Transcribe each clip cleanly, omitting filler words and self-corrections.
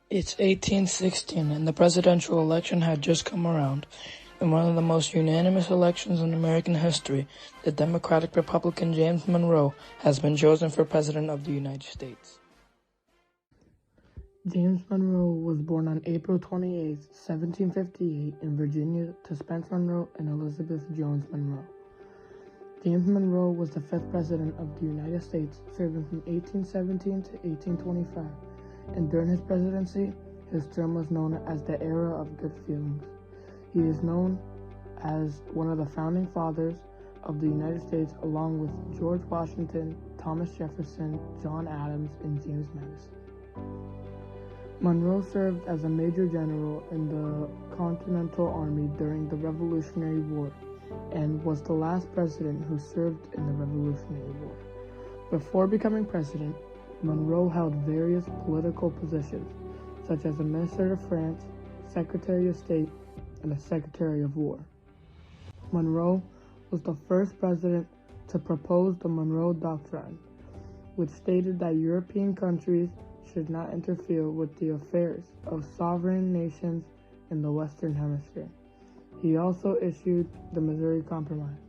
It's 1816, and the presidential election had just come around. In one of the most unanimous elections in American history, the Democratic Republican James Monroe has been chosen for President of the United States. James Monroe was born on April 28, 1758, in Virginia to Spence Monroe and Elizabeth Jones Monroe. James Monroe was the fifth president of the United States, serving from 1817 to 1825, and during his presidency, his term was known as the Era of Good Feelings. He is known as one of the founding fathers of the United States, along with George Washington, Thomas Jefferson, John Adams, and James Madison. Monroe served as a major general in the Continental Army during the Revolutionary War and was the last president who served in the Revolutionary War. Before becoming president, Monroe held various political positions, such as a Minister of France, Secretary of State, and a Secretary of War. Monroe was the first president to propose the Monroe Doctrine, which stated that European countries should not interfere with the affairs of sovereign nations in the Western Hemisphere. He also issued the Missouri Compromise,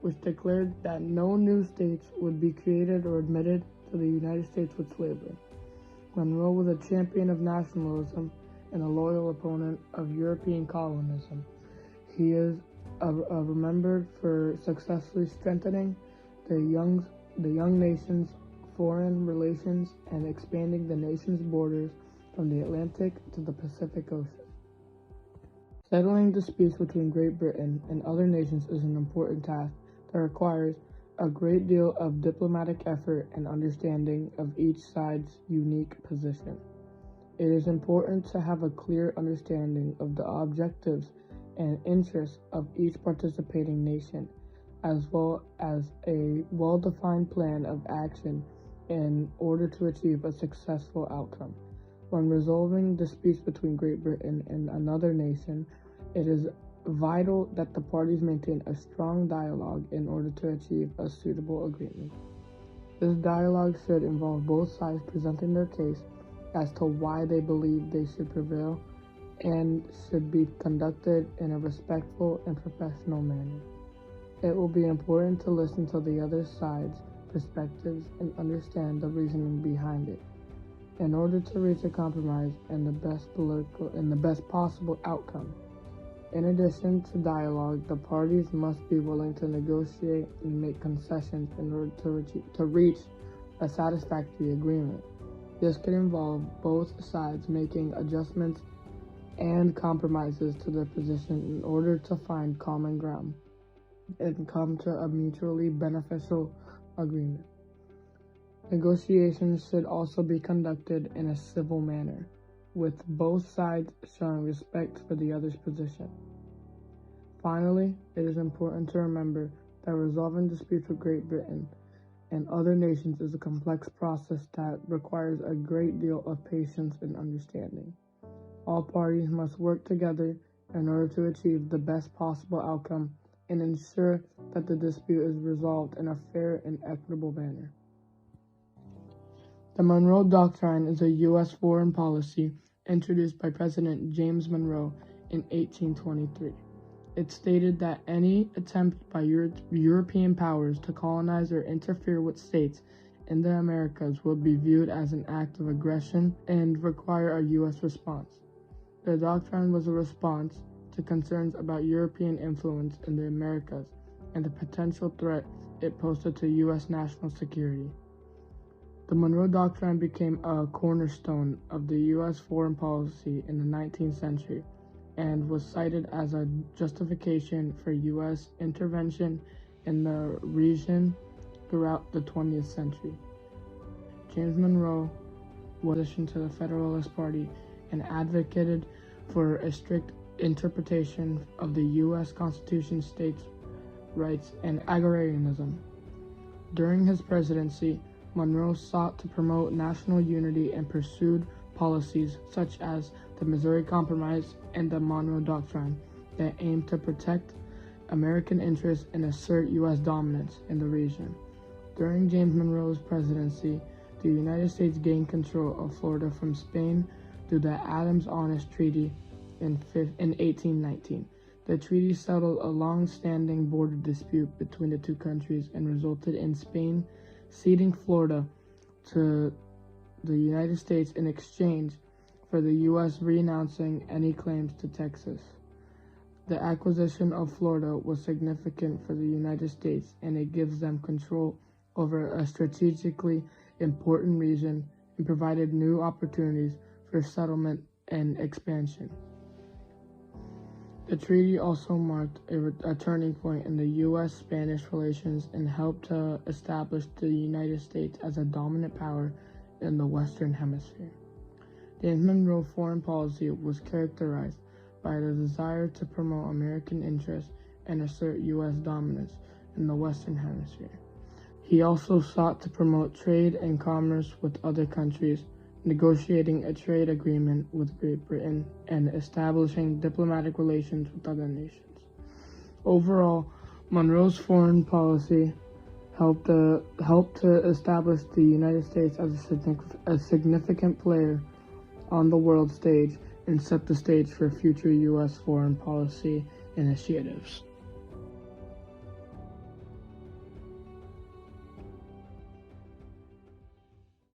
which declared that no new states would be created or admitted to the United States with slavery. Monroe was a champion of nationalism and a loyal opponent of European colonialism. He is remembered for successfully strengthening the young nation's foreign relations and expanding the nation's borders from the Atlantic to the Pacific Ocean. Settling disputes between Great Britain and other nations is an important task that requires a great deal of diplomatic effort and understanding of each side's unique position. It is important to have a clear understanding of the objectives and interests of each participating nation, as well as a well-defined plan of action in order to achieve a successful outcome. When resolving disputes between Great Britain and another nation, it is vital that the parties maintain a strong dialogue in order to achieve a suitable agreement. This dialogue should involve both sides presenting their case as to why they believe they should prevail and should be conducted in a respectful and professional manner. It will be important to listen to the other side's perspectives and understand the reasoning behind it in order to reach a compromise and the best possible outcome. In addition to dialogue, the parties must be willing to negotiate and make concessions in order to reach a satisfactory agreement. This could involve both sides making adjustments and compromises to their position in order to find common ground and come to a mutually beneficial agreement. Negotiations should also be conducted in a civil manner, with both sides showing respect for the other's position. Finally, it is important to remember that resolving disputes with Great Britain and other nations is a complex process that requires a great deal of patience and understanding. All parties must work together in order to achieve the best possible outcome and ensure that the dispute is resolved in a fair and equitable manner. The Monroe Doctrine is a U.S. foreign policy introduced by President James Monroe in 1823. It stated that any attempt by European powers to colonize or interfere with states in the Americas would be viewed as an act of aggression and require a U.S. response. The doctrine was a response to concerns about European influence in the Americas and the potential threat it posed to U.S. national security. The Monroe Doctrine became a cornerstone of the U.S. foreign policy in the 19th century and was cited as a justification for U.S. intervention in the region throughout the 20th century. James Monroe was opposition to the Federalist Party and advocated for a strict interpretation of the U.S. Constitution, states' rights, and agrarianism. During his presidency, Monroe sought to promote national unity and pursued policies such as the Missouri Compromise and the Monroe Doctrine that aimed to protect American interests and assert U.S. dominance in the region. During James Monroe's presidency, the United States gained control of Florida from Spain through the Adams-Onis Treaty in 1819. The treaty settled a long-standing border dispute between the two countries and resulted in Spain ceding Florida to the United States in exchange for the U.S. renouncing any claims to Texas. The acquisition of Florida was significant for the United States, and it gives them control over a strategically important region and provided new opportunities for settlement and expansion. The treaty also marked a turning point in the U.S.-Spanish relations and helped to establish the United States as a dominant power in the Western Hemisphere. James Monroe's foreign policy was characterized by the desire to promote American interests and assert U.S. dominance in the Western Hemisphere. He also sought to promote trade and commerce with other countries, negotiating a trade agreement with Great Britain and establishing diplomatic relations with other nations. Overall, Monroe's foreign policy helped to establish the United States as a significant player on the world stage and set the stage for future U.S. foreign policy initiatives.